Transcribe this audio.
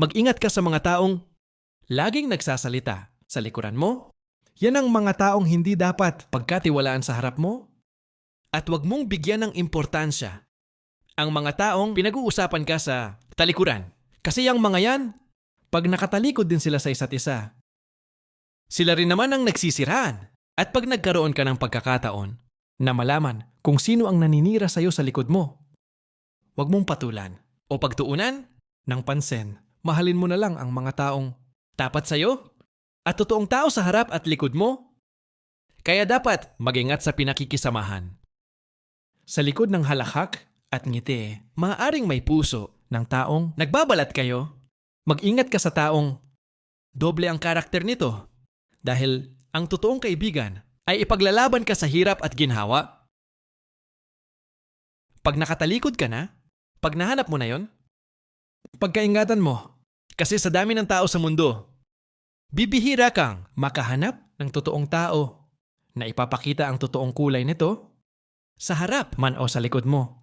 Mag-ingat ka sa mga taong laging nagsasalita sa likuran mo. Yan ang mga taong hindi dapat pagkatiwalaan sa harap mo. At huwag mong bigyan ng importansya ang mga taong pinag-uusapan ka sa talikuran. Kasi yung mga yan, pag nakatalikod din sila sa isa't isa, sila rin naman ang nagsisiraan. At pag nagkaroon ka ng pagkakataon na malaman kung sino ang naninira sa'yo sa likod mo, huwag mong patulan o pagtuunan ng pansin. Mahalin mo na lang ang mga taong tapat sa'yo at totoong tao sa harap at likod mo. Kaya dapat mag-ingat sa pinakikisamahan. Sa likod ng halakhak at ngiti, maaaring may puso ng taong nagbabalat kayo. Mag-ingat ka sa taong doble ang karakter nito dahil ang totoong kaibigan ay ipaglalaban ka sa hirap at ginhawa. Pag nakatalikod ka na, pag nahanap mo na yon, pagkaingatan mo. Kasi sa dami ng tao sa mundo, bibihira kang makahanap ng totoong tao na ipapakita ang totoong kulay nito sa harap man o sa likod mo.